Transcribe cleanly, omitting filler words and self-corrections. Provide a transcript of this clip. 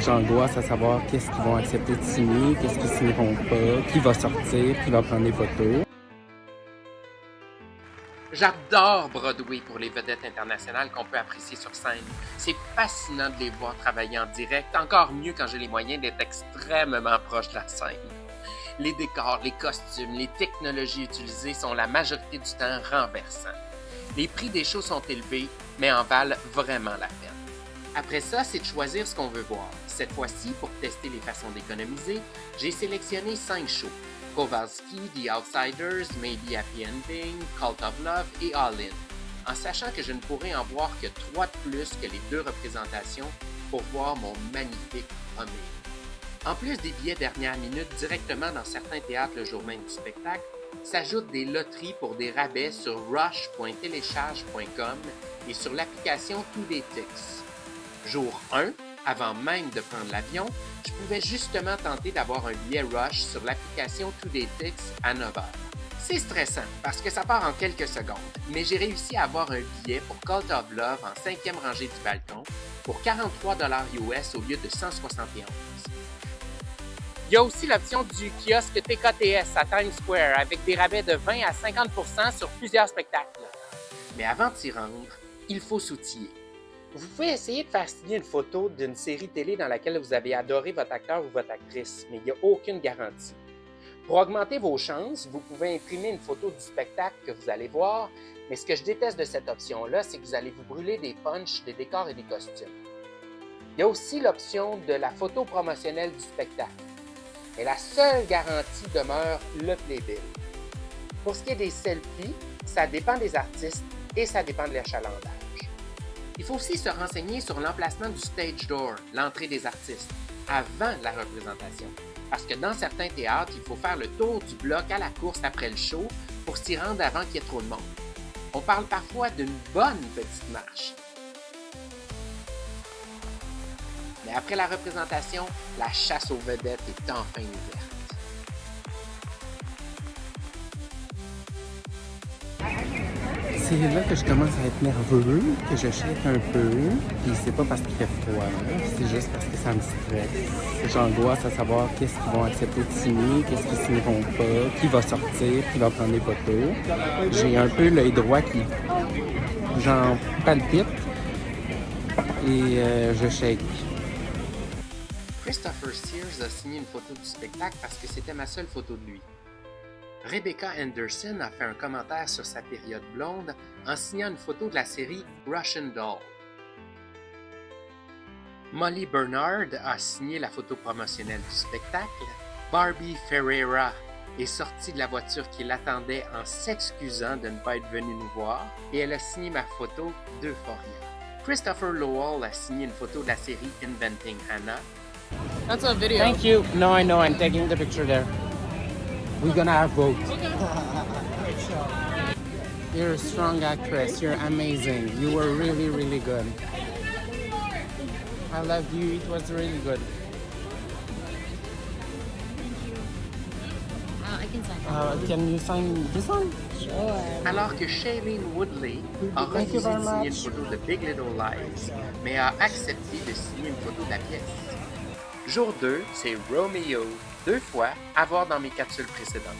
J'angoisse à savoir qu'est-ce qu'ils vont accepter de signer, qu'est-ce qu'ils signeront pas, qui va sortir, qui va prendre des photos. J'adore Broadway pour les vedettes internationales qu'on peut apprécier sur scène. C'est fascinant de les voir travailler en direct, encore mieux quand j'ai les moyens d'être extrêmement proche de la scène. Les décors, les costumes, les technologies utilisées sont la majorité du temps renversants. Les prix des shows sont élevés, mais en valent vraiment la peine. Après ça, c'est de choisir ce qu'on veut voir. Cette fois-ci, pour tester les façons d'économiser, j'ai sélectionné 5 shows. Kowalski, The Outsiders, Maybe Happy Ending, Cult of Love et All In, en sachant que je ne pourrai en voir que 3 de plus que les 2 représentations pour voir mon magnifique Homé. En plus des billets dernière minute directement dans certains théâtres le jour même du spectacle, s'ajoutent des loteries pour des rabais sur rush.telecharge.com et sur l'application TodayTix. Jour 1, avant même de prendre l'avion, je pouvais justement tenter d'avoir un billet Rush sur l'application TodayTix à 9h. C'est stressant parce que ça part en quelques secondes, mais j'ai réussi à avoir un billet pour Cult of Love en 5e rangée du balcon pour 43$ US au lieu de 171$. Il y a aussi l'option du kiosque TKTS à Times Square avec des rabais de 20 à 50% sur plusieurs spectacles. Mais avant de s'y rendre, il faut s'outiller. Vous pouvez essayer de faire signer une photo d'une série télé dans laquelle vous avez adoré votre acteur ou votre actrice, mais il n'y a aucune garantie. Pour augmenter vos chances, vous pouvez imprimer une photo du spectacle que vous allez voir, mais ce que je déteste de cette option-là, c'est que vous allez vous brûler des punchs, des décors et des costumes. Il y a aussi l'option de la photo promotionnelle du spectacle. Mais la seule garantie demeure le playbill. Pour ce qui est des selfies, ça dépend des artistes et ça dépend de l'achalandage. Il faut aussi se renseigner sur l'emplacement du stage door, l'entrée des artistes, avant la représentation. Parce que dans certains théâtres, il faut faire le tour du bloc à la course après le show pour s'y rendre avant qu'il y ait trop de monde. On parle parfois d'une bonne petite marche. Mais après la représentation, la chasse aux vedettes est enfin ouverte. C'est là que je commence à être nerveux, que je shake un peu, puis c'est pas parce qu'il fait froid, c'est juste parce que ça me stresse. J'angoisse à savoir qu'est-ce qu'ils vont accepter de signer, qu'est-ce qu'ils signeront pas, qui va sortir, qui va prendre des photos. J'ai un peu l'œil droit qui... j'en palpite et je shake. Christopher Sears a signé une photo du spectacle parce que c'était ma seule photo de lui. Rebecca Anderson a fait un commentaire sur sa période blonde en signant une photo de la série Russian Doll. Molly Bernard a signé la photo promotionnelle du spectacle. Barbie Ferreira est sortie de la voiture qui l'attendait en s'excusant de ne pas être venue nous voir et elle a signé ma photo d'Euphoria. Christopher Lowell a signé une photo de la série Inventing Anna. That's a video. Thank you. No, I know. I'm taking the picture there. We're gonna have both. You're a strong actress. You're amazing. You were really, really good. I loved you. It was really good. I can sign. Can you sign this one? Sure. Alors que Shailene Woodley a Thank you refusé very de signer une much. photo de Big Little Lies, mais a accepté de signer une photo de la pièce. Jour 2, c'est Romeo, 2 fois, à voir dans mes capsules précédentes.